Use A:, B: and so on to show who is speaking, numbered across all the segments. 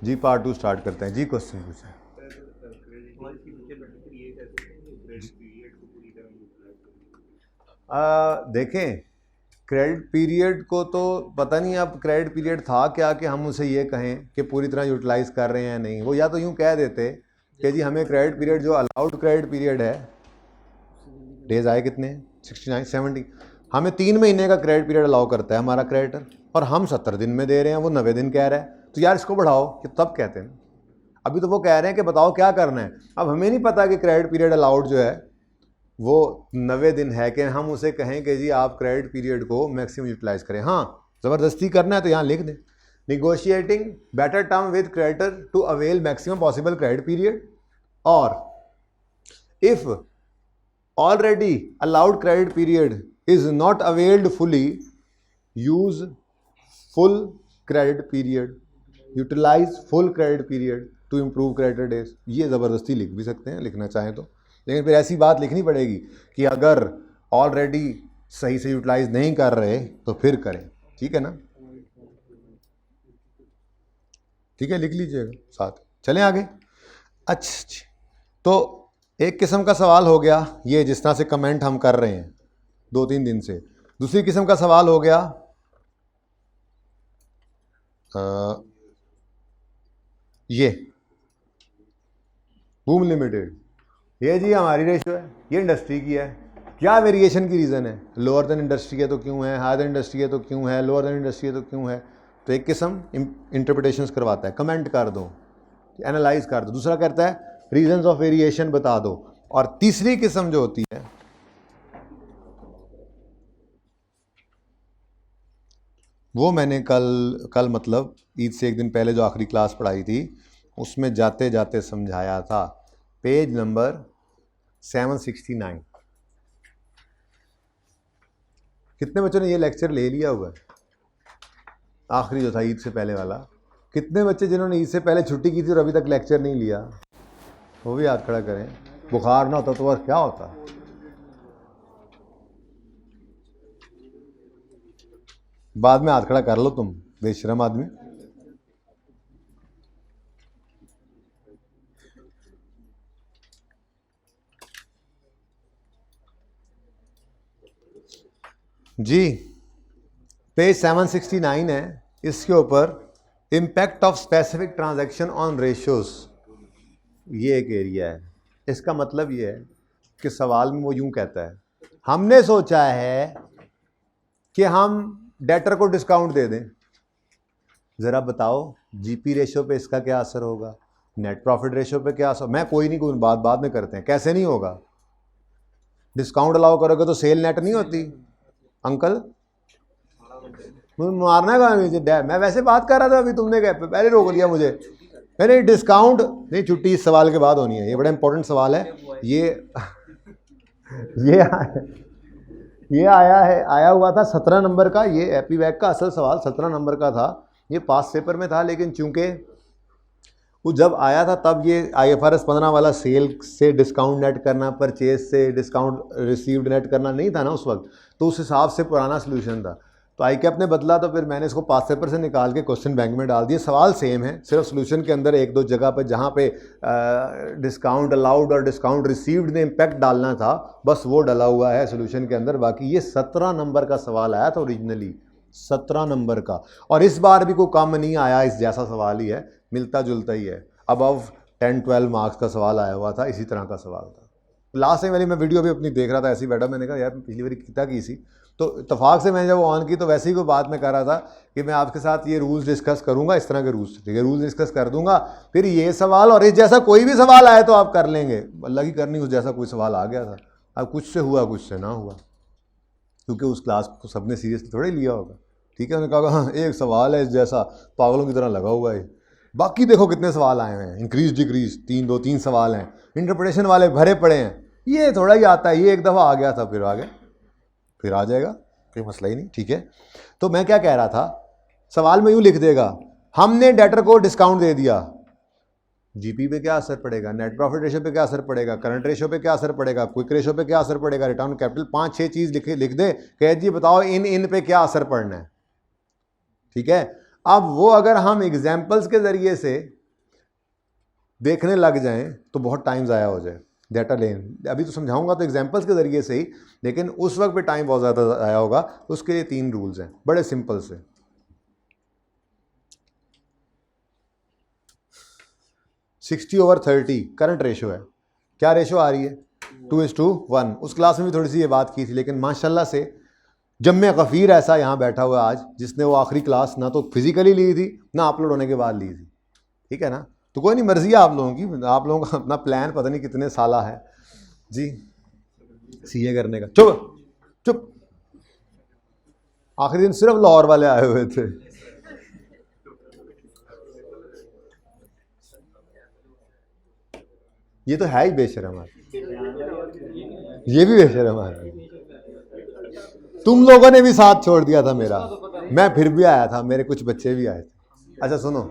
A: जी part 2 start करते हैं जी। Question पूछें। देखें, क्रेडिट पीरियड को तो पता नहीं अब क्रेडिट पीरियड था क्या कि हम उसे ये कहें कि पूरी तरह यूटिलाइज कर रहे हैं नहीं। वो या तो यूँ कह देते कि जी हमें क्रेडिट पीरियड जो अलाउड क्रेडिट पीरियड है, डेज आए कितने 69 70, हमें 3 महीने का क्रेडिट पीरियड अलाउ करता है हमारा क्रेडिटर, और हम 70 दिन में दे रहे हैं, वो 90 दिन कह रहा है, तो यार इसको बढ़ाओ कि तब कहते हैं। अभी तो वो कह रहे हैं कि बताओ क्या करना है। अब हमें नहीं पता कि क्रेडिट पीरियड अलाउड जो है वो 90 दिन है कि हम उसे कहें कि जी आप क्रेडिट पीरियड को मैक्सिमम यूटिलाइज करें। हाँ, ज़बरदस्ती करना है तो यहाँ लिख दें negotiating better term with creditor to avail maximum possible credit period, और if already allowed credit period is not availed fully, use full credit period, utilize full credit period to improve creditor days। ये ज़बरदस्ती लिख भी सकते हैं लिखना चाहें तो, लेकिन फिर ऐसी बात लिखनी पड़ेगी कि अगर ऑलरेडी सही से यूटिलाइज नहीं कर रहे तो फिर करें। ठीक है ना, ठीक है, लिख लीजिएगा साथ। चलें आगे। अच्छा, तो एक किस्म का सवाल हो गया ये जिस तरह से कमेंट हम कर रहे हैं 2-3 दिन से। दूसरी किस्म का सवाल हो गया ये बूम लिमिटेड, ये जी हमारी रेशियो है, ये इंडस्ट्री की है, क्या वेरिएशन की रीज़न है, लोअर देन इंडस्ट्री है तो क्यों है, हायर देन इंडस्ट्री है तो क्यों है, लोअर देन इंडस्ट्री है तो क्यों है। तो एक किस्म इंटरप्रिटेशंस करवाता है, कमेंट कर दो, एनालाइज कर दो। दूसरा कहता है रीजंस ऑफ वेरिएशन बता दो। और तीसरी किस्म जो होती है वो मैंने कल मतलब ईद से एक दिन पहले जो आखिरी क्लास पढ़ाई थी उसमें जाते जाते समझाया था, पेज नंबर 769। कितने बच्चों ने ये लेक्चर ले लिया हुआ है? आखिरी जो था ईद से पहले वाला। कितने बच्चे जिन्होंने ईद से पहले छुट्टी की थी और अभी तक लेक्चर नहीं लिया, वो भी हाथ खड़ा करें। बुखार ना होता तो और क्या होता। बाद में हाथ खड़ा कर लो तुम बेशरम आदमी। जी पेज 769 है, इसके ऊपर impact of specific transaction on ratios, ये एक एरिया है। इसका मतलब ये है कि सवाल में वो यूं कहता है हमने सोचा है कि हम डेटर को डिस्काउंट दे दें, ज़रा बताओ जीपी रेशियो पे इसका क्या असर होगा, नेट प्रॉफिट रेशियो पे क्या असर। मैं कोई नहीं, कोई बात बाद में करते हैं। कैसे नहीं होगा? डिस्काउंट अलाउ करोगे तो सेल नेट नहीं होती। अंकल मारना का मुझे, मैं वैसे बात कर रहा था, अभी तुमने पहले रोक लिया मुझे। नहीं डिस्काउंट नहीं, छुट्टी इस सवाल के बाद होनी है, ये बड़ा इंपॉर्टेंट सवाल है। ये आया हुआ था 17 नंबर का, ये एपी बैग का असल सवाल 17 नंबर का था, ये पास पेपर में था, लेकिन चूंकि वो जब आया था तब ये IFRS 15 वाला सेल से डिस्काउंट नेट करना, परचेज से डिस्काउंट रिसीव्ड नेट करना नहीं था ना उस वक्त, तो उस हिसाब से पुराना सोल्यूशन था। तो ICAP ने बदला, तो फिर मैंने इसको पास पेपर से निकाल के क्वेश्चन बैंक में डाल दिए। सवाल सेम है, सिर्फ सोल्यूशन के अंदर 1-2 जगह पर जहाँ पे डिस्काउंट अलाउड और डिस्काउंट रिसीव्ड ने इम्पैक्ट डालना था, बस वो डला हुआ है सोल्यूशन के अंदर। बाकी ये 17 नंबर का सवाल आया था ओरिजिनली, 17 नंबर का, और इस बार भी कोई कम नहीं आया, इस जैसा सवाल ही है, मिलता जुलता ही है। अबव 10-12 मार्क्स का सवाल आया हुआ था, इसी तरह का सवाल था। लास्ट टाइम वाली मैं वीडियो भी अपनी देख रहा था, ऐसी बैठा, मैंने कहा यार पिछली बार कितना की सी, तो इतफाक से मैंने जब ऑन की तो वैसे ही कोई बात मैं कर रहा था कि मैं आपके साथ ये रूल्स डिस्कस करूंगा, इस तरह के रूल्स, ठीक है, रूल्स डिस्कस कर दूंगा, फिर ये सवाल और इस जैसा कोई भी सवाल आए तो आप कर लेंगे। अल्लाह की करनी उस जैसा कोई सवाल आ गया था, अब कुछ से हुआ कुछ से ना हुआ, क्योंकि उस क्लास को सबने सीरियसली थोड़े लिया होगा। ठीक है, उन्होंने कहा हाँ एक सवाल है इस जैसा, पागलों की तरह लगा हुआ है। बाकी देखो कितने सवाल आए हुए हैं, इंक्रीज डिक्रीज 2-3 सवाल हैं, इंटरप्रिटेशन वाले भरे पड़े हैं। ये थोड़ा ही आता है, ये एक दफ़ा आ गया था, फिर आ गया, फिर आ जाएगा, कोई मसला ही नहीं। ठीक है, तो मैं क्या कह रहा था, सवाल में यूँ लिख देगा हमने डेटर को डिस्काउंट दे दिया, जीपी पे क्या असर पड़ेगा, नेट प्रॉफिट रेशियो पे क्या असर पड़ेगा, करंट रेशियो पे क्या असर पड़ेगा, क्विक रेशियो पे क्या असर पड़ेगा, रिटर्न ऑन कैपिटल, 5-6 चीज़ लिख दे, कह जी बताओ इन पे क्या असर पड़ना है। ठीक है, अब वो अगर हम एग्जाम्पल्स के ज़रिए से देखने लग जाएं तो बहुत टाइम ज़ाया हो जाए। डेटा लेन अभी तो समझाऊंगा तो एग्जाम्पल्स के ज़रिए से ही, लेकिन उस वक्त पे टाइम बहुत ज़्यादा ज़ाया होगा। उसके लिए 3 रूल्स हैं बड़े सिंपल से। 60/30 करंट रेशो है। क्या रेशो आ रही है? 2:1। उस क्लास में भी थोड़ी सी ये बात की थी, लेकिन माशाल्लाह से जम्मे गफ़ीर ऐसा यहाँ बैठा हुआ आज जिसने वो आखिरी क्लास ना तो फिजिकली ली थी ना अपलोड होने के बाद ली थी। ठीक है ना? तो कोई नहीं, मर्जी है आप लोगों की, आप लोगों का अपना प्लान पता नहीं कितने साला है जी सीए करने का। चुप चुप, आखिरी दिन सिर्फ लाहौर वाले आए हुए थे। ये तो है ही बेशरम आदमी, ये भी बेशरम आदमी। तुम लोगों ने भी साथ छोड़ दिया था मेरा, मैं फिर भी आया था, मेरे कुछ बच्चे भी आए थे। अच्छा सुनो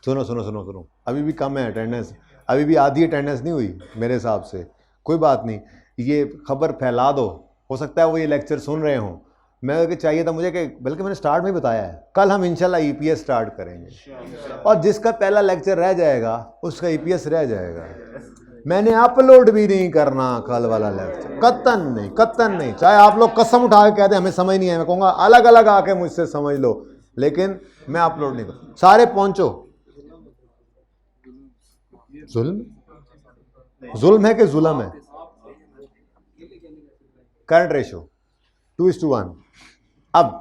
A: सुनो सुनो सुनो सुनो, अभी भी कम है अटेंडेंस, अभी भी आधी अटेंडेंस नहीं हुई मेरे हिसाब से। कोई बात नहीं, ये खबर फैला दो, हो सकता है वो ये लेक्चर सुन रहे हों। मैं चाहिए था मुझे कि, बल्कि मैंने स्टार्ट में ही बताया है, कल हम इंशाल्लाह ईपीएस स्टार्ट करेंगे, और जिसका पहला लेक्चर रह जाएगा उसका ईपीएस रह जाएगा। मैंने अपलोड भी नहीं करना कल वाला लेक्चर, कतन नहीं, कतन नहीं। चाहे आप लोग कसम उठा के कहते हमें समझ नहीं है, मैं कहूँगा अलग अलग आके मुझसे समझ लो, लेकिन मैं अपलोड नहीं करूँ। सारे पहुँचो। जुल्म है कि जुल्म है? Current ratio 2:1। अब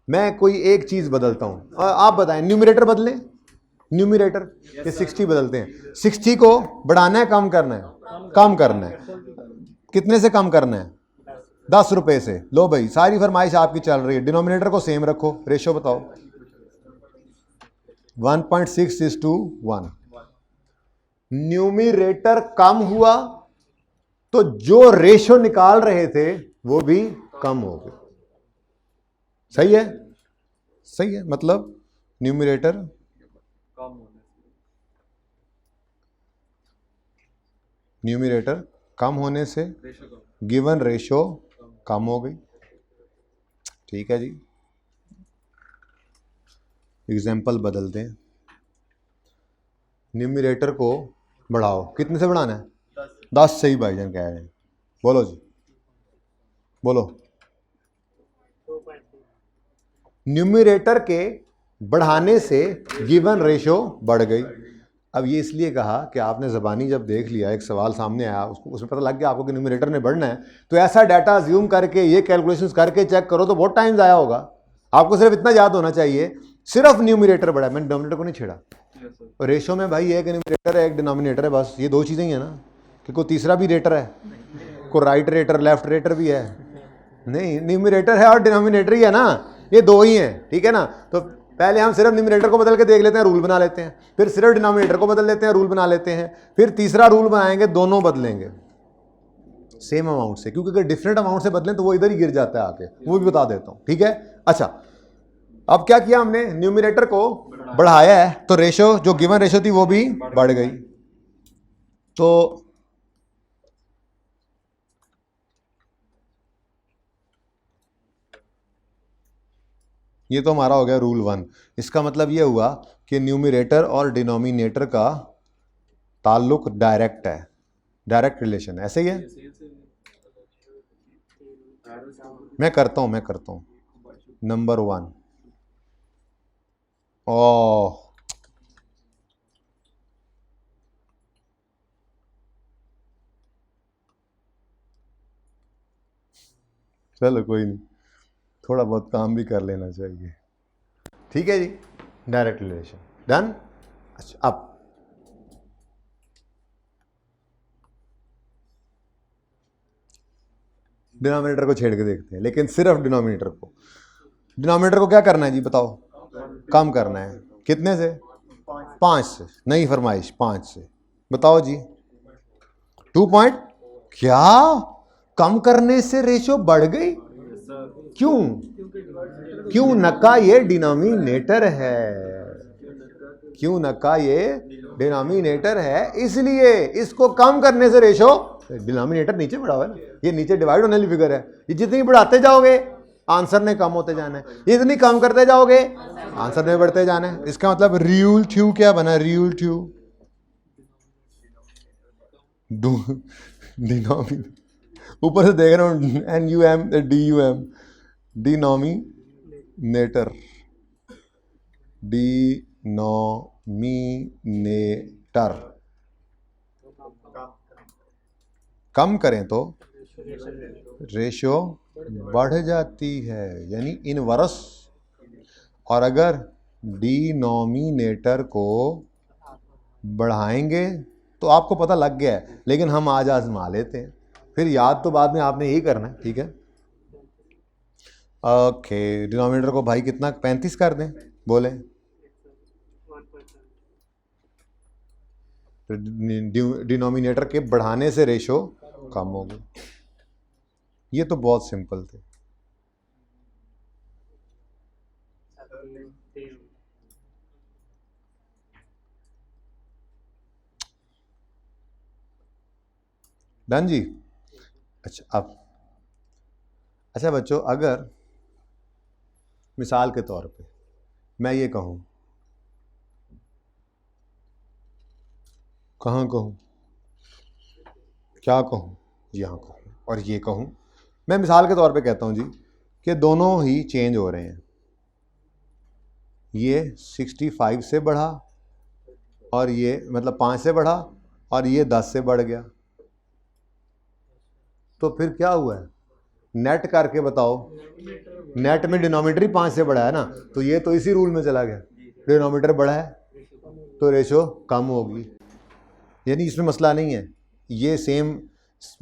A: मैं कोई एक चीज बदलता हूं, आप बताएं, न्यूमरेटर बदलें, न्यूमरेटर के 60 बदलते हैं। 60 को बढ़ाना है कम करना है? कम करना है। कितने से कम करना है? 10 रुपए से। लो भाई, सारी फरमाइश आपकी चल रही है, डिनोमिनेटर को सेम रखो, रेशो बताओ। 1.6:1। न्यूमरेटर कम हुआ तो जो रेशो निकाल रहे थे वो भी कम हो गए। सही है? सही है, मतलब न्यूमरेटर कम होने से गिवन रेशो कम हो गई। ठीक है जी, एग्जाम्पल बदलते हैं। न्यूमरेटर को बढ़ाओ, कितने से बढ़ाना है? 10 से ही भाईजान कह रहे हैं। बोलो जी, बोलो। न्यूमरेटर के बढ़ाने से गिवन रेशो बढ़ गई। अब ये इसलिए कहा कि आपने ज़बानी जब देख लिया, एक सवाल सामने आया, उसको उसमें पता लग गया आपको कि न्यूमरेटर ने बढ़ना है, तो ऐसा डाटा अज्यूम करके ये कैलकुलेशंस करके चेक करो तो बहुत टाइम ज़ाया होगा। आपको सिर्फ इतना याद होना चाहिए, सिर्फ न्यूमरेटर बढ़ा है, मैंने डिनोमिनेटर को नहीं छेड़ा। और रेशो में भाई एक न्यूमरेटर है एक डिनोमिनेटर है, बस ये 2 चीज़ें ही है ना, कि कोई तीसरा भी रेटर है, कोई राइट रेटर लेफ्ट रेटर भी है? नहीं, न्यूमरेटर है और डिनोमिनेटर ही है ना, ये 2 ही हैं। ठीक है ना? तो पहले हम सिर्फ न्यूमरेटर को बदल के देख लेते हैं, रूल बना लेते हैं, फिर सिर्फ डिनोमिनेटर को बदल लेते हैं, रूल बना लेते हैं, फिर तीसरा रूल बनाएंगे, दोनों बदलेंगे सेम अमाउंट से, क्योंकि अगर डिफरेंट अमाउंट से बदलें तो वो इधर ही गिर जाता है आके, वो भी बता देता हूँ। ठीक है? अच्छा, अब क्या किया हमने? न्यूमरेटर को बढ़ाया है तो रेशो, जो गिवन रेशो थी वो भी बढ़ गई। तो ये तो हमारा हो गया रूल 1। इसका मतलब ये हुआ कि न्यूमरेटर और डिनोमिनेटर का ताल्लुक डायरेक्ट है, डायरेक्ट रिलेशन, ऐसे ही है। मैं करता हूं नंबर 1। ओह, चलो कोई नहीं, थोड़ा बहुत काम भी कर लेना चाहिए। ठीक है जी, डायरेक्ट रिलेशन डन। अच्छा, अब डिनोमिनेटर को छेड़ के देखते हैं, लेकिन सिर्फ डिनोमिनेटर को। डिनोमिनेटर को क्या करना है जी बताओ? कम करना है। कितने से? 5 से। नई फरमाइश 5 से। बताओ जी। 2 पॉइंट क्या कम करने से रेशो बढ़ गई? क्यों? क्यों नका ये डिनोमिनेटर है, क्यों नका ये डिनोमिनेटर है, इसलिए इसको कम करने से रेशो, डिनोमिनेटर नीचे बढ़ा हुआ है ना, ये नीचे डिवाइड होने वाली फिगर है, ये जितनी बढ़ाते जाओगे आंसर ने कम होते जाना है। इतनी कम करते जाओगे आंसर ने बढ़ते जाना है। इसका मतलब रियल ट्यू क्या बना, रियल ट्यू ऊपर से देख रहा हूँ NUM DUM डिनोमिनेटर कम करें तो रेशियो बढ़ जाती है, यानी इनवर्स। और अगर डिनोमिनेटर को बढ़ाएंगे तो आपको पता लग गया है, लेकिन हम आज आजमा लेते हैं, फिर याद तो बाद में आपने यही करना है, ठीक है। ओके, डिनोमिनेटर को भाई कितना 35 कर दें, बोले। डिनोमिनेटर के बढ़ाने से रेशो कम हो गई। ये तो बहुत सिंपल थे। डन जी। अच्छा बच्चों, अगर मिसाल के तौर पे मैं ये कहूँ, कहाँ कहूँ, क्या कहूँ, यहाँ कहूँ और ये कहूँ। मैं मिसाल के तौर पे कहता हूँ जी कि दोनों ही चेंज हो रहे हैं। ये 65 से बढ़ा और ये मतलब 5 से बढ़ा और ये 10 से बढ़ गया, तो फिर क्या हुआ है? नेट करके बताओ। नेट में डिनोमिनेटर ही 5 से बढ़ा है ना, तो ये तो इसी रूल में चला गया, डिनोमिनेटर बढ़ा है तो रेशो कम होगी। यानी इसमें मसला नहीं है, ये सेम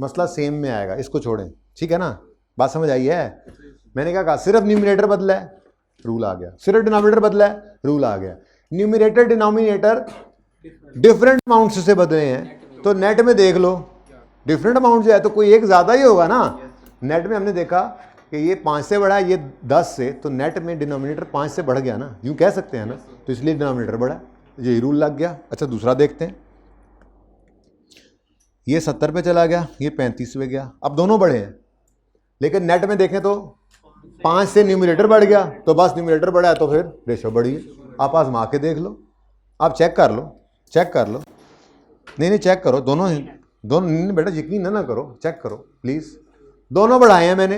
A: मसला सेम में आएगा, इसको छोड़ें, ठीक है ना। बात समझ आई है? मैंने क्या कहा, सिर्फ न्यूमरेटर बदला है रूल आ गया, सिर्फ डिनोमिनेटर बदला है रूल आ गया। न्यूमरेटर डिनोमिनेटर डिफरेंट अमाउंट से बदले हैं, तो नेट में देख लो डिफरेंट अमाउंट जो है तो कोई एक ज़्यादा ही होगा ना। नेट में हमने देखा कि ये 5 से बढ़ा है, ये 10 से, तो नेट में डिनोमिनेटर 5 से बढ़ गया ना, यूँ कह सकते हैं ना, तो इसलिए डिनोमिनेटर बढ़ा, यही रूल लग गया। अच्छा दूसरा देखते हैं, ये 70 पे चला गया, ये 35 पे गया, अब दोनों बढ़े हैं, लेकिन नेट में देखें तो 5 से न्यूमरेटर बढ़ गया, तो बस न्यूमरेटर बढ़ा है तो फिर रेशो बढ़ी है। आप आजमा के देख लो, आप चेक कर लो, चेक कर लो, नहीं चेक करो, दोनों नहीं बेटा यकीन ना करो, चेक करो प्लीज़। दोनों बढ़ाए हैं मैंने,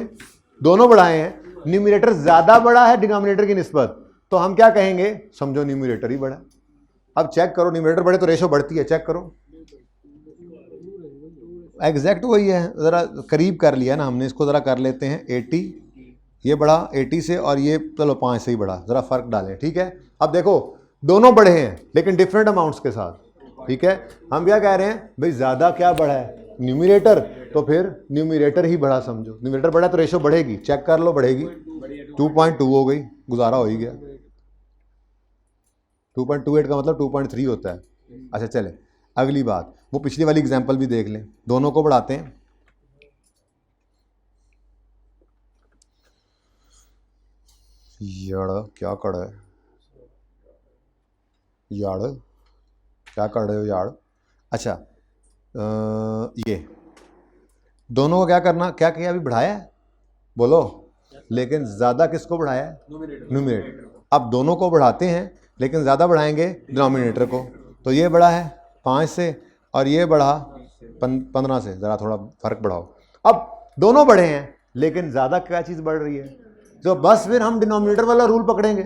A: दोनों बढ़ाए हैं, न्यूमरेटर ज़्यादा बढ़ा है डिनोमिनेटर की निस्बत, तो हम क्या कहेंगे, समझो न्यूमरेटर ही बढ़ा। अब चेक करो, न्यूमरेटर बढ़े तो रेशो बढ़ती है, चेक करो। एग्जैक्ट वही है, ज़रा करीब कर लिया ना हमने, इसको ज़रा कर लेते हैं 80, ये बढ़ा 80 से और ये चलो 5 से ही बढ़ा, ज़रा फ़र्क डालें, ठीक है। अब देखो दोनों बढ़े हैं लेकिन डिफरेंट अमाउंट्स के साथ, ठीक है। हम क्या कह रहे हैं भाई, ज़्यादा क्या बढ़ा है, न्यूमरेटर, तो फिर न्यूमरेटर ही बढ़ा समझो, न्यूमरेटर बढ़ा तो रेशो बढ़ेगी, चेक कर लो बढ़ेगी, 2.2 हो गई, गुजारा हो ही गया। 2.28 का मतलब 2.3 होता है। अच्छा चले अगली बात, वो पिछली वाली एग्जांपल भी देख लें, दोनों को बढ़ाते हैं। याड़ क्या कर रहे है, याड़ क्या कर रहे हो याड़। अच्छा ये दोनों को क्या करना, क्या किया, अभी बढ़ाया है बोलो, लेकिन ज़्यादा किसको बढ़ाया है, न्यूमरेटर। अब दोनों को बढ़ाते हैं लेकिन ज़्यादा बढ़ाएंगे डिनोमिनेटर को, तो ये बढ़ा है 5 से और ये बढ़ा 15 से, ज़रा थोड़ा फ़र्क बढ़ाओ। अब दोनों बढ़े हैं लेकिन ज़्यादा क्या चीज़ बढ़ रही है, तो बस फिर हम डिनोमिनेटर वाला रूल पकड़ेंगे,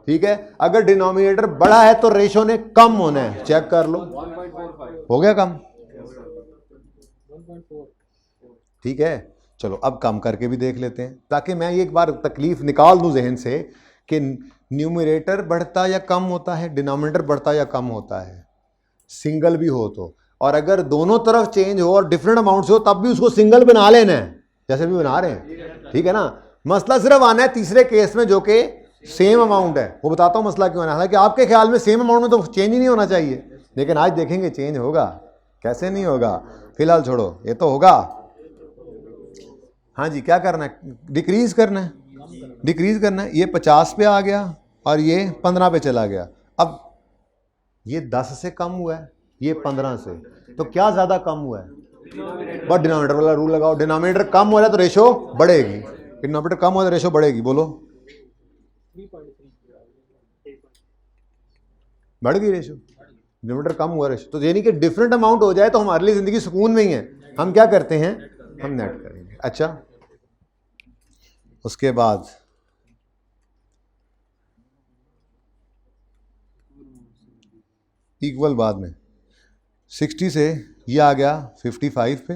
A: ठीक है। अगर डिनोमिनेटर बढ़ा है तो रेशो ने कम होना है, चेक कर लो, हो गया कम, ठीक है। चलो अब कम करके भी देख लेते हैं, ताकि मैं ये एक बार तकलीफ निकाल दूं जहन से कि न्यूमरेटर बढ़ता या कम होता है, डिनोमिनेटर बढ़ता या कम होता है, सिंगल भी हो तो, और अगर दोनों तरफ चेंज हो और डिफरेंट अमाउंट्स हो तब भी उसको सिंगल बना लेना है, जैसे भी बना रहे हैं, ठीक है ना। मसला सिर्फ आना है तीसरे केस में जो कि सेम अमाउंट है, वो बताता हूँ मसला क्यों आना है। हालांकि आपके ख्याल में सेम अमाउंट में तो चेंज ही नहीं होना चाहिए, लेकिन आज देखेंगे चेंज होगा, कैसे नहीं होगा, फिलहाल छोड़ो, ये तो होगा। हाँ जी, क्या करना है, डिक्रीज करना है, डिक्रीज करना है। ये 50 पे आ गया और ये 15 पे चला गया। अब ये 10 से कम हुआ है, ये 15 से, तो क्या ज़्यादा कम हुआ है, बट डिनोमिनेटर वाला रूल लगाओ, डिनोमिनेटर कम हो रहा है तो रेशो बढ़ेगी, डिनोमिनेटर कम हो तो रेशो बढ़ेगी, बोलो। बढ़ गई रेशो, डिनोमिनेटर कम हुआ रेशो, तो यानी कि डिफरेंट अमाउंट हो जाए तो हमारे लिए जिंदगी सुकून में ही है। हम क्या करते हैं, हम नेट करेंगे। अच्छा, उसके बाद इक्वल बाद में 60 से ये आ गया 55 पे।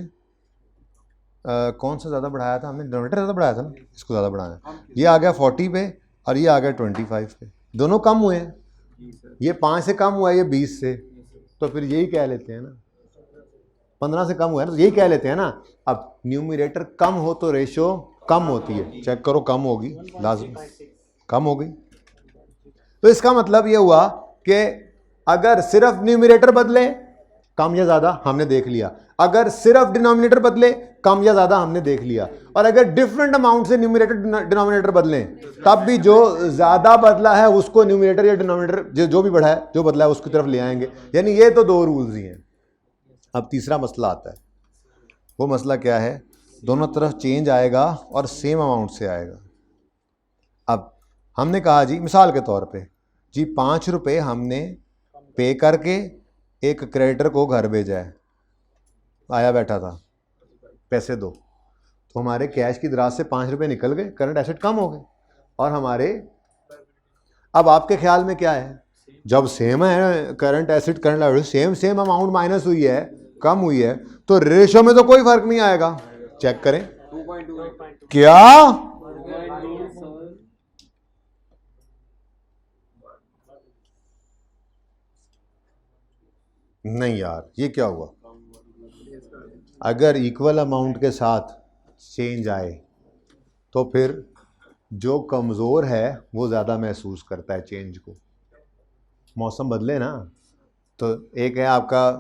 A: कौन सा ज़्यादा बढ़ाया था हमने, डिनोमिनेटर ज़्यादा बढ़ाया था ना, इसको ज़्यादा बढ़ाया। ये आ गया 40 पे और ये आ गया 25 पे, दोनों कम हुए हैं। ये 5 से कम हुआ है, ये 20 से, तो फिर यही कह लेते हैं ना, 15 से कम हुआ है ना, तो यही कह लेते हैं ना। अब न्यूमरेटर कम हो तो रेशो कम होती है, चेक करो कम होगी, लाजमी कम हो गई। तो इसका मतलब ये हुआ कि अगर सिर्फ न्यूमरेटर बदले कम या ज़्यादा हमने देख लिया, अगर सिर्फ डिनोमिनेटर बदले कम या ज़्यादा हमने देख लिया, और अगर डिफरेंट अमाउंट से न्यूमरेटर डिनोमिनेटर बदलें तब भी जो ज़्यादा बदला है उसको न्यूमरेटर या डिनोमिनेटर जो भी बढ़ा है, जो बदला है उसकी तरफ ले आएंगे। यानी ये तो दो रूल्स ही हैं। अब तीसरा मसला आता है, वो मसला क्या है, दोनों तरफ चेंज आएगा और सेम अमाउंट से आएगा। अब हमने कहा जी, मिसाल के तौर पे जी 5 रुपये हमने पे करके एक क्रेडिटर को घर भेजा है, आया बैठा था, पैसे दो, तो हमारे कैश की दराज से 5 रुपये निकल गए, करंट एसेट कम हो गए। और हमारे, अब आपके ख्याल में क्या है, जब सेम है current asset current liability same amount minus हुई है, कम हुई है, तो रेशो में तो कोई फर्क नहीं आएगा। चेक करें, क्या नहीं यार, ये क्या हुआ। अगर इक्वल अमाउंट के साथ चेंज आए तो फिर जो कमज़ोर है वो ज़्यादा महसूस करता है चेंज को। मौसम बदले ना, तो एक है आपका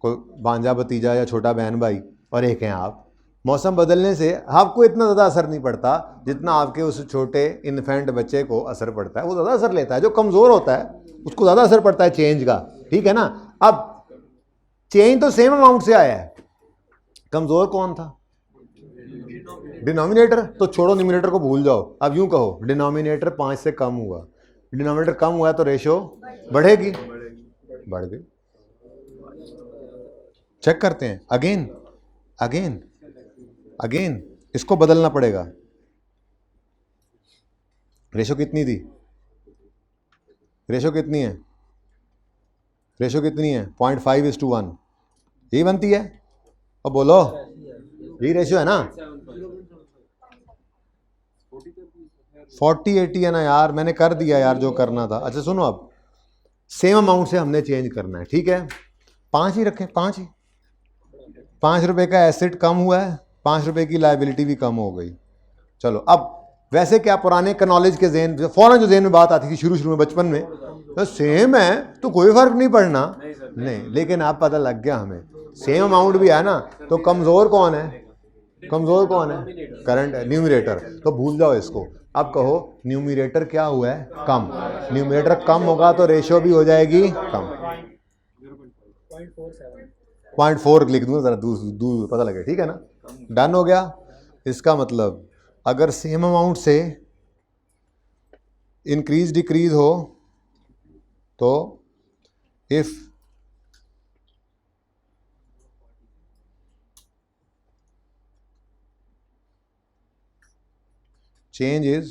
A: कोई भांजा भतीजा या छोटा बहन भाई, और एक है आप। मौसम बदलने से आपको इतना ज़्यादा असर नहीं पड़ता जितना आपके उस छोटे इन्फेंट बच्चे को असर पड़ता है। वो ज़्यादा असर लेता है, जो कमज़ोर होता है उसको ज़्यादा असर पड़ता है चेंज का, ठीक है ना। अब चेंज तो सेम अमाउंट से आया है, कमज़ोर कौन था, डिनोमिनेटर। तो छोड़ो न्यूमरेटर को, भूल जाओ। अब यूं कहो डिनोमिनेटर 5 से कम हुआ, डिनोमिनेटर कम हुआ तो रेशो बढ़ेगी, बढ़ गई। चेक करते हैं, अगेन अगेन अगेन इसको बदलना पड़ेगा। रेशो कितनी थी, रेशो कितनी है, रेशो कितनी है 0.5:1, यही बनती है। अब बोलो, यही रेशो है ना, 40-80 है ना यार, मैंने कर दिया यार जो करना था। अच्छा सुनो, अब सेम अमाउंट से हमने चेंज करना है, ठीक है, 5 ही रखें, 5 ही, 5 रुपये का एसेट कम हुआ है, 5 रुपये की लायबिलिटी भी कम हो गई। चलो, अब वैसे क्या पुराने का नॉलेज के जहन फौरन जो जहन में बात आती थी शुरू में बचपन में, तो सेम है तो कोई फर्क नहीं पड़ना, नहीं, लेकिन आप पता लग गया हमें सेम अमाउंट भी है ना, तो कमज़ोर कौन है, कमज़ोर कौन है, करंट न्यूमरेटर, तो भूल जाओ इसको। अब कहो न्यूमरेटर क्या हुआ है, कम, न्यूमरेटर कम होगा तो रेशो भी हो जाएगी कम। 0.4 लिख दूँ ज़रा, दूर पता लगे, ठीक है ना, डन हो गया। इसका मतलब अगर सेम अमाउंट से इंक्रीज डिक्रीज हो तो if change is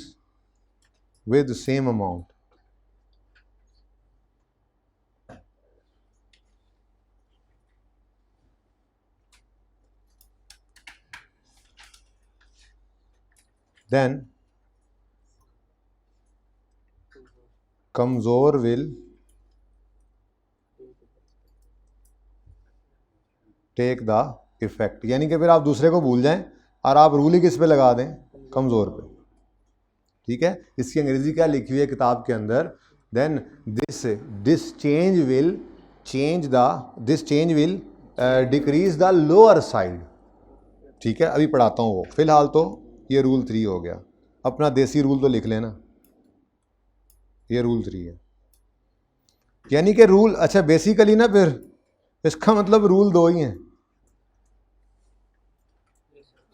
A: with the same amount, then कमज़ोर will टेक द इफेक्ट। यानी कि फिर आप दूसरे को भूल जाएं और आप रूल ही किस पे लगा दें, कमज़ोर पे, ठीक है। इसकी अंग्रेजी क्या लिखी हुई है किताब के अंदर, then this change will decrease the lower side, ठीक है। अभी पढ़ाता हूँ वो, फिलहाल तो ये रूल 3 हो गया। अपना देसी रूल तो लिख लेना, ये रूल 3 है। यानी कि रूल, अच्छा बेसिकली ना, फिर इसका मतलब रूल 2 ही हैं,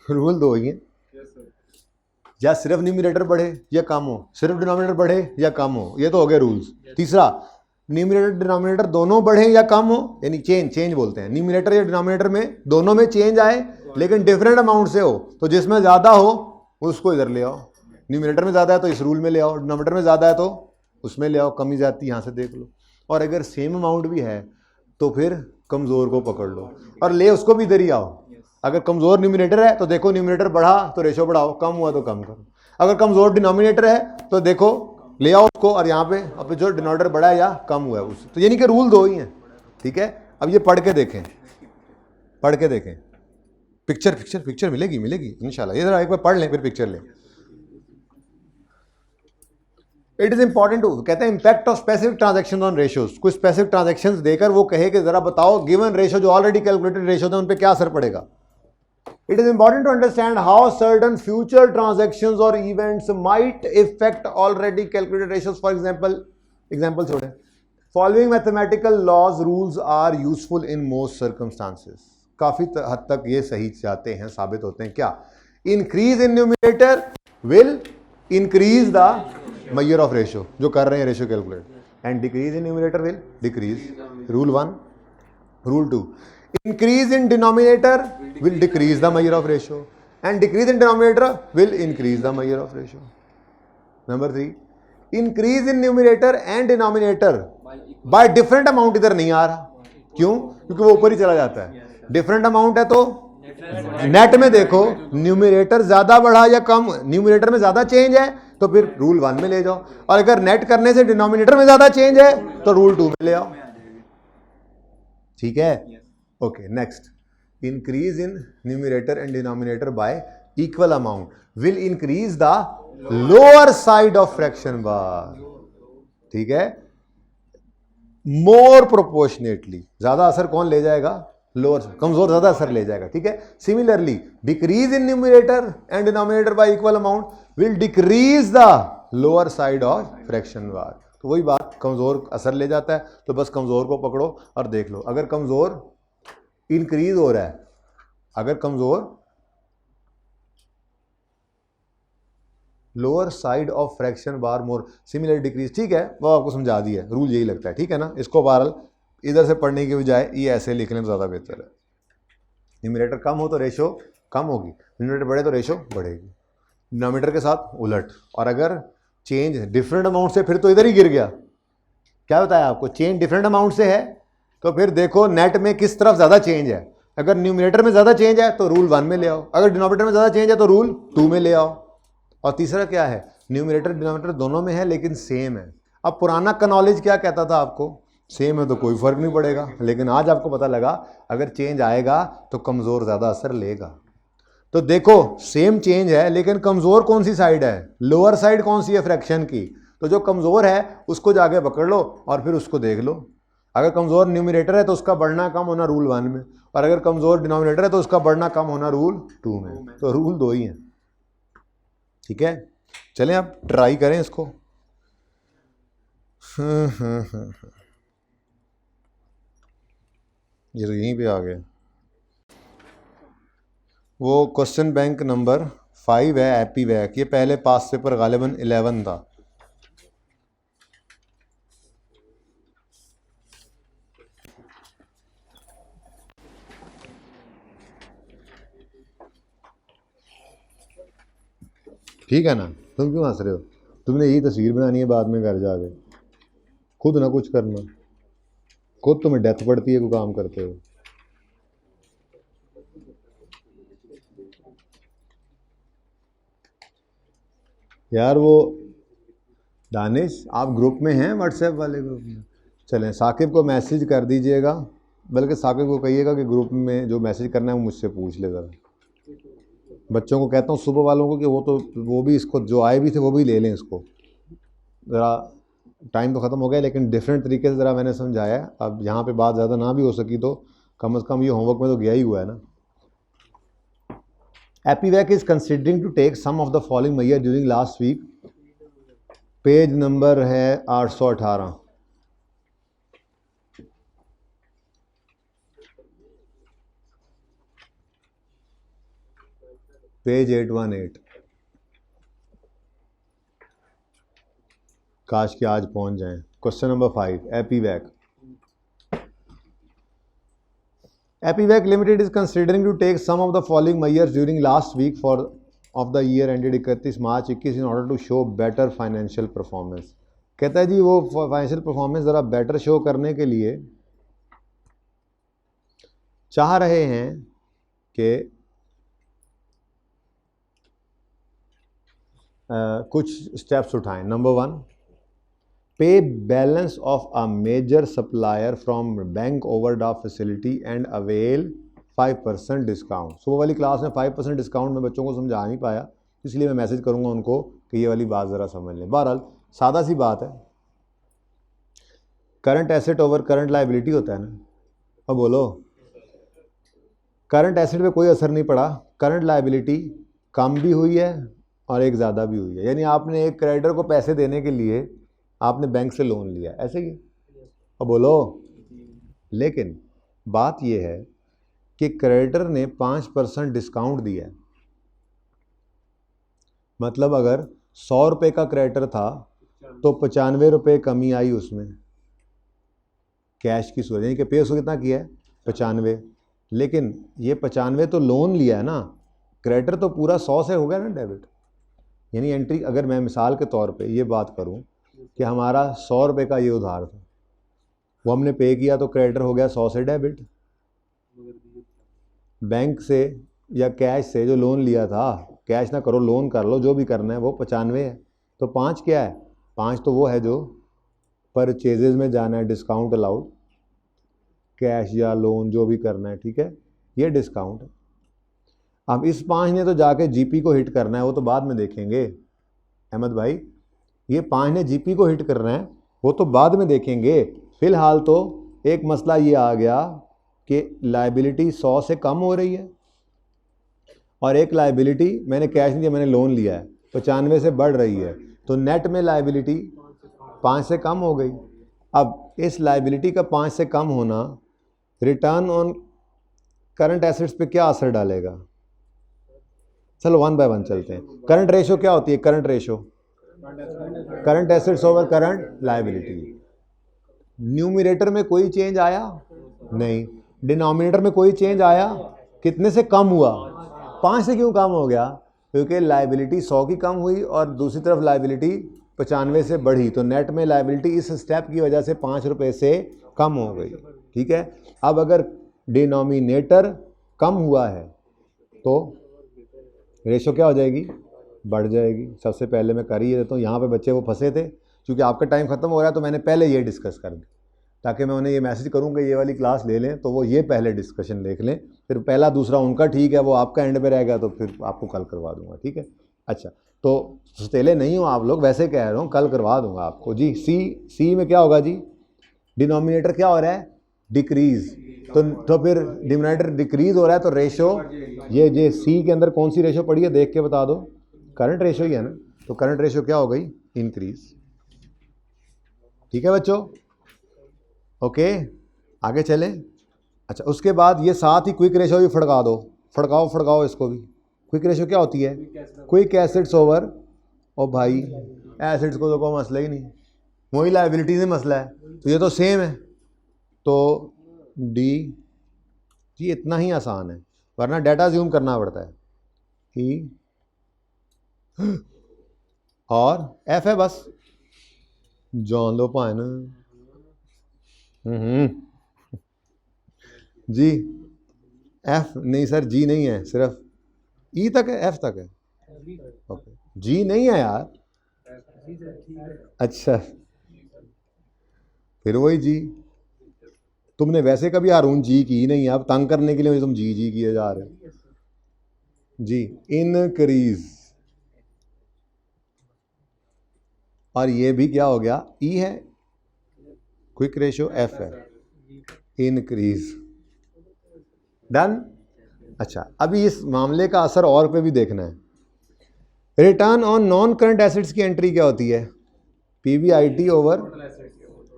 A: रूल 2 ही हैं। या सिर्फ न्यूमरेटर बढ़े या कम हो, सिर्फ डिनोमिनेटर बढ़े या कम हो, ये तो हो गए रूल्स। तीसरा, न्यूमरेटर डिनोमिनेटर दोनों बढ़े या कम हो, यानी चेंज बोलते हैं, न्यूमरेटर या डिनोमिनेटर में दोनों में चेंज आए लेकिन डिफरेंट अमाउंट से हो, तो जिसमें ज़्यादा हो उसको इधर ले आओ। न्यूमरेटर में ज़्यादा है तो इस रूल में ले आओ, डिनोमिनेटर में ज़्यादा है तो उसमें ले आओ, कमी जाती यहाँ से देख लो। और अगर सेम अमाउंट भी है तो फिर कमज़ोर को पकड़ लो और ले उसको भी इधर ही आओ। अगर कमज़ोर न्यूमरेटर है तो देखो न्यूमरेटर बढ़ा तो रेशो बढ़ाओ, कम हुआ तो कम करो। अगर कमज़ोर डिनोमिनेटर है तो देखो ले आओ उसको, और यहाँ पे अब जो डिनोमिनेटर बढ़ा है या कम हुआ है उससे, तो यानी कि रूल दो ही हैं। ठीक है, अब ये पढ़ के देखें, पढ़ के देखें, पिक्चर मिलेगी इंशाल्लाह। ये जरा एक बार पढ़ लें फिर पिक्चर लें। इट इज इंपॉर्टेंट टू, कहते हैं impact of specific transaction on ratios, कुछ स्पेसिफिक ट्रांजैक्शंस देकर वो कहे कि जरा बताओ गिवन रेशियो जो ऑलरेडी कैलकुलेटेड रेशियो है उन पे क्या असर पड़ेगा। It is important to understand how certain future transactions और events might effect already calculated ratios. For example छोड़े, following mathematical laws rules are useful in most circumstances. काफी हद तक ये सही जाते हैं, साबित होते हैं। क्या? Increase in numerator will increase the measure of ratio, जो कर रहे हैं ratio calculate, and decrease in numerator will decrease. Rule 1। Rule 2, increase in denominator will decrease the measure of ratio and decrease in denominator will increase the measure of ratio। Number 3, increase in numerator and denominator by different amount इधर नहीं आ रहा। क्यों? क्योंकि वो ऊपर ही चला जाता है। डिफरेंट अमाउंट है तो नेट में देखो न्यूमरेटर ज्यादा बढ़ा या कम, न्यूमरेटर में ज्यादा चेंज है तो फिर रूल 1 में ले जाओ, और अगर नेट करने से डिनोमिनेटर में ज्यादा चेंज है तो रूल 2 में ले आओ। ठीक है, okay. Next, increase in numerator and denominator by equal amount will increase the lower side of fraction bar. ठीक है, मोर प्रोपोर्शनेटली, ज्यादा असर कौन ले जाएगा? लोअर, कमजोर ज्यादा असर ले जाएगा। ठीक है, similarly decrease in numerator and denominator by equal amount will decrease the lower side of fraction bar. तो वही बात, कमजोर असर ले जाता है तो बस कमजोर को पकड़ो और देख लो। अगर कमजोर इंक्रीज हो रहा है, अगर कमजोर lower side of fraction bar more similar decrease, ठीक है, वो आपको समझा दिया, रूल यही लगता है। ठीक है ना, इसको बहरहाल इधर से पढ़ने की बजाय ये ऐसे लिख लें तो ज़्यादा बेहतर है। न्यूमरेटर कम हो तो रेशो कम होगी, न्यूमरेटर बढ़े तो रेशो बढ़ेगी, डिनोमिनेटर के साथ उलट। और अगर चेंज डिफरेंट अमाउंट से, फिर तो इधर ही गिर गया। क्या बताया आपको? चेंज डिफरेंट अमाउंट से है तो फिर देखो नेट में किस तरफ ज़्यादा चेंज है। अगर न्यूमरेटर में ज़्यादा चेंज है तो रूल 1 में ले आओ, अगर डिनोमिनेटर में ज़्यादा चेंज है तो रूल 2 में ले आओ। और तीसरा क्या है? न्यूमरेटर डिनोमिनेटर दोनों में है लेकिन सेम है। अब पुराना का नॉलेज क्या कहता था आपको? सेम है तो कोई फर्क नहीं पड़ेगा, लेकिन आज आपको पता लगा अगर चेंज आएगा तो कमज़ोर ज़्यादा असर लेगा। तो देखो सेम चेंज है लेकिन कमज़ोर कौन सी साइड है? लोअर साइड कौन सी है फ्रैक्शन की? तो जो कमज़ोर है उसको जाके पकड़ लो और फिर उसको देख लो। अगर कमज़ोर न्यूमरेटर है तो उसका बढ़ना कम होना रूल 1 में, और अगर कमज़ोर डिनोमिनेटर है तो उसका बढ़ना कम होना रूल 2 में। तो रूल 2 ही हैं। ठीक है, चलें अब ट्राई करें इसको। ये तो यहीं पे आ गया। वो क्वेश्चन बैंक नंबर 5 है, एपी वैक। ये पहले पास पेपर गालिबन 11 था। ठीक है ना, तुम क्यों हंस रहे हो? तुमने यही तस्वीर बनानी है बाद में घर जाके, खुद ना कुछ करना, खुद तुम्हें डेथ पड़ती है कोई काम करते हो। यार वो दानिश, आप ग्रुप में हैं, व्हाट्सएप वाले ग्रुप में? चलें, साकिब को मैसेज कर दीजिएगा, बल्कि साकिब को कहिएगा कि ग्रुप में जो मैसेज करना है वो मुझसे पूछ ले ज़रा। बच्चों को कहता हूँ सुबह वालों को कि वो भी इसको, जो आए भी थे वो भी ले लें इसको। ज़रा टाइम तो ख़त्म हो गया लेकिन डिफरेंट तरीके से ज़रा मैंने समझाया। अब यहाँ पे बात ज़्यादा ना भी हो सकी तो कम से कम ये होमवर्क में तो गया ही हुआ है ना। APVAC is considering to take some of the following major during last week. Page number है 818। पेज 818। काश कि आज पहुंच जाएं। Question number 5, APVAC. APVAC limited is considering to take some of the following measures during last week for of the year ended 31 March 21 in order to show better financial performance. कहता है जी वो financial performance ज़रा better show करने के लिए चाह रहे हैं कि कुछ स्टेप्स उठाएं। Number 1, pay balance of a major supplier from bank overdraft facility and avail 5% discount. सुबह वाली क्लास में 5% डिस्काउंट में बच्चों को समझा नहीं पाया, इसलिए मैं मैसेज करूंगा उनको कि ये वाली बात ज़रा समझ लें। बहरहाल सादा सी बात है, current asset over current liability होता है ना। अब बोलो, करंट एसेट पे कोई असर नहीं पड़ा, करंट लाइबिलिटी कम भी हुई है और एक ज़्यादा भी हुई है। यानी आपने एक क्रेडिटर को पैसे देने के लिए आपने बैंक से लोन लिया, ऐसे ही। अब बोलो, लेकिन बात यह है कि क्रेडिटर ने 5% डिस्काउंट दिया है। मतलब अगर 100 रुपये का क्रेडिटर था तो 95 रुपये कमी आई उसमें कैश की सूरत, यानी कि पे उसको कितना किया है 95। लेकिन ये 95 तो लोन लिया है ना, क्रेडिटर तो पूरा 100 से हो गया ना डेबिट। यानी एंट्री, अगर मैं मिसाल के तौर पे ये बात करूं कि हमारा 100 रुपये का ये उधार था, वो हमने पे किया तो क्रेडिटर हो गया 100 से डेबिट। बैंक से या कैश से जो लोन लिया था, कैश ना करो लोन कर लो, जो भी करना है, वो 95 है। तो 5 क्या है? 5 तो वो है जो परचेजेज में जाना है, डिस्काउंट अलाउड, कैश या लोन जो भी करना है, ठीक है, ये डिस्काउंट है। अब इस 5 ने तो जाके जीपी को हिट करना है, वो तो बाद में देखेंगे अहमद भाई। ये 5 ने जीपी को हिट करना है, वो तो बाद में देखेंगे। फिलहाल तो एक मसला ये आ गया कि लायबिलिटी 100 से कम हो रही है और एक लायबिलिटी मैंने कैश नहीं दिया, मैंने लोन लिया है, 95 से बढ़ रही है। तो नेट में लायबिलिटी 5 से कम हो गई। अब इस लायबिलिटी का 5 से कम होना रिटर्न ऑन करंट एसेट्स पे क्या असर डालेगा? चलो 1 बाय 1 चलते हैं। करंट रेशो क्या होती है? Current ratio current assets over current liability. Numerator में कोई चेंज आया नहीं, डिनोमिनेटर में कोई चेंज आया, कितने से कम हुआ? 5 से। क्यों कम हो गया? क्योंकि लायबिलिटी 100 की कम हुई और दूसरी तरफ लायबिलिटी 95 से बढ़ी, तो नेट में लायबिलिटी इस स्टेप की वजह से 5 रुपये से कम हो गई, ठीक है। अब अगर डिनोमिनेटर कम हुआ है तो रेशो क्या हो जाएगी? बढ़ जाएगी। सबसे पहले मैं कर ही देता हूँ, यहाँ पे बच्चे वो फंसे थे, क्योंकि आपका टाइम ख़त्म हो रहा है तो मैंने पहले ये डिस्कस कर दिया ताकि मैं उन्हें ये मैसेज करूँ कि ये वाली क्लास ले लें, तो वो ये पहले डिस्कशन देख लें, फिर पहला दूसरा उनका ठीक है, वो आपका एंड पे रहेगा, तो फिर आपको कल करवा दूँगा, ठीक है। अच्छा, तो सतेले नहीं हो आप लोग, वैसे कह रहा हूँ, कल करवा दूँगा आपको जी। सी में क्या होगा जी? डिनोमिनेटर क्या हो रहा है? डिक्रीज़। तो फिर डिनोमिनेटर डिक्रीज़ हो रहा है तो रेशो, ये सी के अंदर कौन सी रेशो पड़ी है देख के बता दो? करंट रेशो ही है ना। तो करंट रेशो क्या हो गई? इंक्रीज। ठीक है बच्चों, ओके, आगे चलें। अच्छा, उसके बाद ये साथ ही क्विक रेशो भी फड़का दो, फड़काओ इसको भी। क्विक रेशो क्या होती है? क्विक एसेट्स ओवर, ओ भाई एसेट्स को तो कोई मसला ही नहीं, वही लायबिलिटी से मसला है, तो ये तो सेम है। तो डी जी इतना ही आसान है, वरना डाटा ज्यूम करना पड़ता है। ई और एफ है बस, जान लो भान। जी एफ नहीं सर, जी नहीं है, सिर्फ ई तक है, एफ तक है, ओके, जी नहीं है यार। अच्छा, फिर वही जी, तुमने वैसे कभी हारून जी की नहीं, अब तंग करने के लिए तुम जी किए जा रहे हो जी। इनक्रीज, और ये भी क्या हो गया? ई है, क्विक रेशो एफ है, इनक्रीज, डन। अच्छा, अभी इस मामले का असर और पे भी देखना है। Return on non current assets की एंट्री क्या होती है? पीबीआईटी ओवर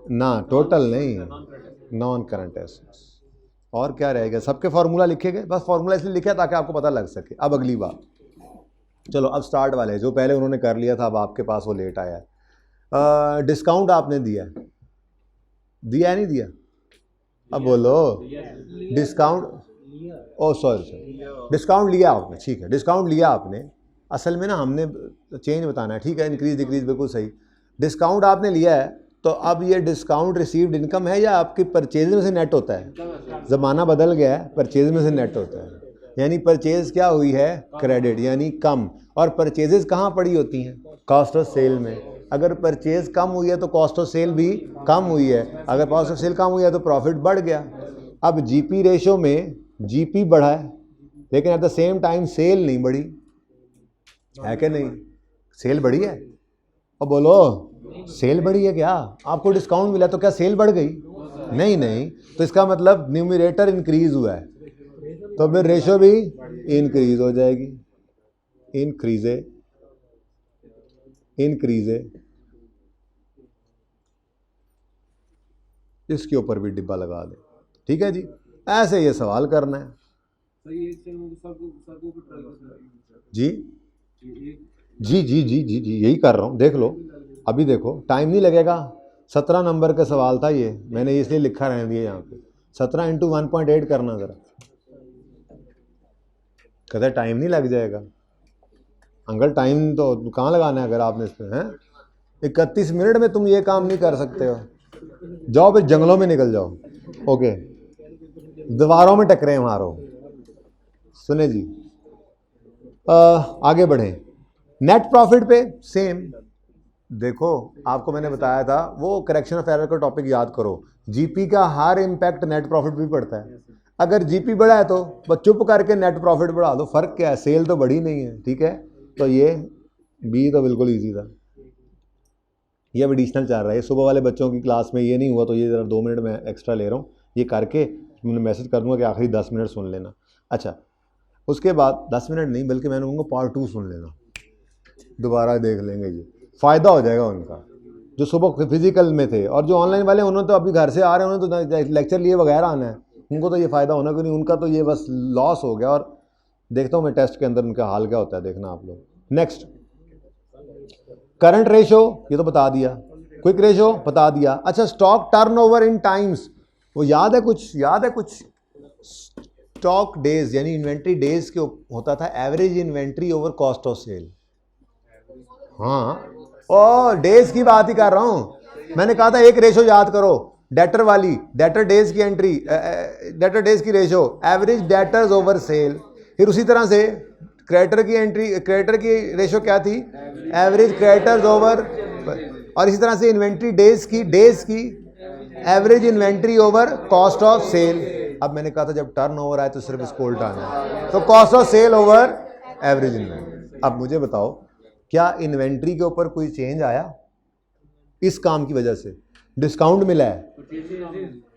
A: ना, टोटल नहीं, नॉन करंट एसेट्स। और क्या रहेगा? सबके फार्मूला लिखे गए, बस फार्मूला इसलिए लिखा ताकि आपको पता लग सके। अब अगली बात, चलो अब स्टार्ट वाले जो पहले उन्होंने कर लिया था, अब आपके पास वो लेट आया है। डिस्काउंट आपने दिया दिया नहीं दिया? अब बोलो। डिस्काउंट, ओ सॉरी, डिस्काउंट लिया आपने, ठीक है, डिस्काउंट लिया आपने। असल में ना हमने चेंज बताना है, ठीक है, इंक्रीज डिक्रीज बिल्कुल सही। डिस्काउंट आपने लिया है, तो अब ये डिस्काउंट रिसीव्ड इनकम है या आपकी परचेज में से नेट होता है? ज़माना बदल गया है, परचेज में से नेट होता है। यानी परचेज क्या हुई है? क्रेडिट, यानी कम। और परचेजेस कहाँ पड़ी होती हैं? कॉस्ट ऑफ सेल में। अगर परचेज कम हुई है तो कॉस्ट ऑफ सेल भी कम हुई है, अगर कॉस्ट ऑफ सेल कम हुई है तो प्रॉफिट बढ़ गया। अब जीपी रेशो में जीपी बढ़ा है, लेकिन at the same time sale नहीं बढ़ी है कि नहीं? सेल बढ़ी है? और बोलो, सेल बढ़ी है क्या? आपको डिस्काउंट मिला तो क्या सेल बढ़ गई? नहीं नहीं, तो इसका मतलब न्यूमरेटर इंक्रीज हुआ है, तो फिर रेशो भी इंक्रीज हो जाएगी। इंक्रीजे इंक्रीजे, इसके ऊपर भी डिब्बा लगा दे, ठीक है जी। ऐसे ये सवाल करना है जी जी जी जी जी जी, यही कर रहा हूँ, देख लो। अभी देखो, टाइम नहीं लगेगा। 17 नंबर का सवाल था ये, मैंने इसलिए लिखा रहने दिया यहाँ पे। 17 इंटू 1.8 करना ज़रा, कहते टाइम नहीं लग जाएगा। अंकल टाइम तो कहाँ लगाना है अगर आपने इस पर, हैं 31 मिनट में तुम ये काम नहीं कर सकते हो। जाओ फिर जंगलों में निकल जाओ, ओके, दीवारों में टकरे मारो। सुने जी, आगे बढ़ें। नेट प्रॉफिट पे सेम, देखो आपको मैंने बताया था वो करेक्शन ऑफ एरर का टॉपिक याद करो। जीपी का हर इम्पैक्ट नेट प्रॉफिट भी पड़ता है। अगर जीपी बढ़ा है तो बस चुप करके नेट प्रॉफिट बढ़ा दो, फर्क क्या है, सेल तो बढ़ी नहीं है, ठीक है। तो ये बी तो बिल्कुल ईजी था, ये अब एडिशनल चल रहा है। सुबह वाले बच्चों की क्लास में ये नहीं हुआ तो ये ज़रा 2 मिनट में एक्स्ट्रा ले रहा हूँ, ये करके मैंने मैसेज कर दूंगा कि आखिरी 10 मिनट सुन लेना। अच्छा, उसके बाद 10 मिनट नहीं बल्कि मैंने कहूँगा पार्ट 2 सुन लेना, दोबारा देख लेंगे, ये फ़ायदा हो जाएगा उनका जो सुबह फिजिकल में थे। और जो ऑनलाइन वाले उन्होंने तो अभी घर से आ रहे हैं, उन्होंने तो लेक्चर लिए बगैर आना है, उनको तो ये फ़ायदा होना क्यों नहीं, उनका तो ये बस लॉस हो गया। और देखता हूँ मैं टेस्ट के अंदर उनका हाल क्या होता है, देखना आप लोग। नेक्स्ट, करंट रेशो ये तो बता दिया, क्विक रेशो बता दिया। अच्छा, स्टॉक टर्नओवर इन टाइम्स, वो याद है कुछ? याद है कुछ? स्टॉक डेज यानी इन्वेंट्री डेज के होता था average inventory over cost of sale. हाँ, ओ डेज की बात ही कर रहा हूं। मैंने कहा था एक रेशो याद करो, डेटर वाली, डेटर डेज की एंट्री, डेटर डेज की ratio, average debtors over cell. फिर उसी तरह से क्रेडिटर की एंट्री, क्रेडिटर की रेशो क्या थी? एवरेज क्रेडिटर्स ओवर, और इसी तरह से इन्वेंट्री डेज की average inventory over cost of sale. अब मैंने कहा था जब टर्न ओवर आए तो सिर्फ इसको उल्टाना है, तो cost of sale over average inventory. अब मुझे बताओ, क्या इन्वेंट्री के ऊपर कोई चेंज आया इस काम की वजह से? डिस्काउंट मिला है,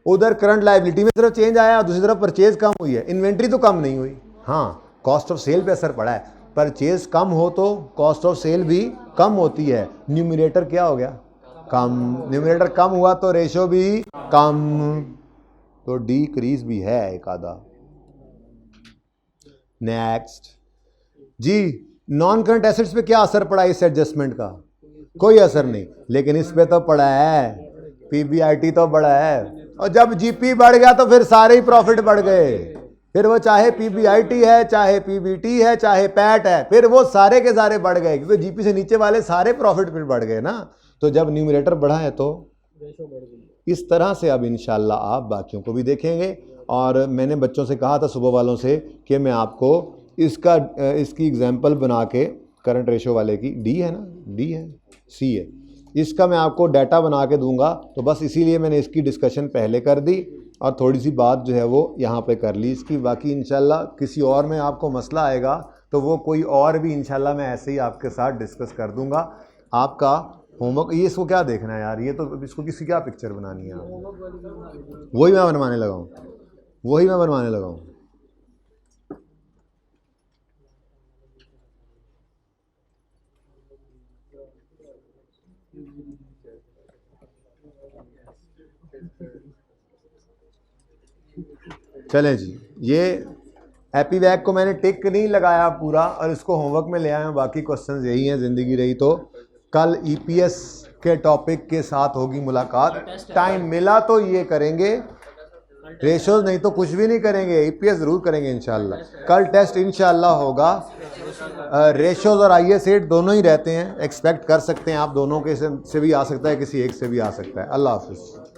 A: उधर करंट लायबिलिटी में सिर्फ चेंज आया, दूसरी तरफ परचेज कम हुई है, इन्वेंट्री तो कम नहीं हुई। हाँ, कॉस्ट ऑफ सेल पे असर पड़ा है, परचेज कम हो तो कॉस्ट ऑफ सेल भी कम होती है। न्यूमरेटर क्या हो गया? कम। न्यूमरेटर कम हुआ तो रेशो भी कम, तो डिक्रीज भी है एक आधा। नेक्स्ट जी, नॉन करंट एसेट्स पे क्या असर पड़ा इस एडजस्टमेंट का? कोई असर नहीं, लेकिन इस पे तो पड़ा है, पीबीआईटी तो बढ़ा है। और जब जीपी बढ़ गया तो फिर सारे ही प्रॉफिट बढ़ गए, फिर वो चाहे पीबीआईटी है, चाहे पीबीटी है, चाहे पैट है, फिर वो सारे के सारे बढ़ गए, क्योंकि जीपी से नीचे वाले सारे प्रॉफिट फिर बढ़ गए ना। तो जब न्यूमरेटर बढ़ा है तो इस तरह से अब इंशाल्लाह आप बाकियों को भी देखेंगे। और मैंने बच्चों से कहा था सुबह वालों से कि मैं आपको इसकी एग्जाम्पल बना के, करंट रेशो वाले की, डी है ना, डी है, सी है, इसका मैं आपको डाटा बना के दूंगा। तो बस इसीलिए मैंने इसकी डिस्कशन पहले कर दी और थोड़ी सी बात जो है वो यहाँ पे कर ली इसकी। बाकी इंशाल्लाह किसी और में आपको मसला आएगा तो वो कोई और भी इंशाल्लाह मैं ऐसे ही आपके साथ डिस्कस कर दूंगा। आपका होमवर्क, ये इसको क्या देखना है यार, ये तो इसको किसी क्या पिक्चर बनानी है? वही मैं बनवाने लगा हूँ, वही मैं बनवाने लगा हूँ। चलें जी, ये हैप्पी वैक को मैंने टिक नहीं लगाया पूरा और इसको होमवर्क में ले आया हूँ। बाकी क्वेश्चंस यही हैं, ज़िंदगी रही तो। कल ईपीएस के टॉपिक के साथ होगी मुलाकात। टाइम मिला तो ये करेंगे, रेशोज नहीं तो कुछ भी नहीं करेंगे, ईपीएस जरूर करेंगे इंशाल्लाह। कल टेस्ट इंशाल्लाह होगा। रेशोज और IS8 दोनों ही रहते हैं, एक्सपेक्ट कर सकते हैं आप, दोनों के से भी आ सकता है, किसी एक से भी आ सकता है। अल्लाह हाफिज़।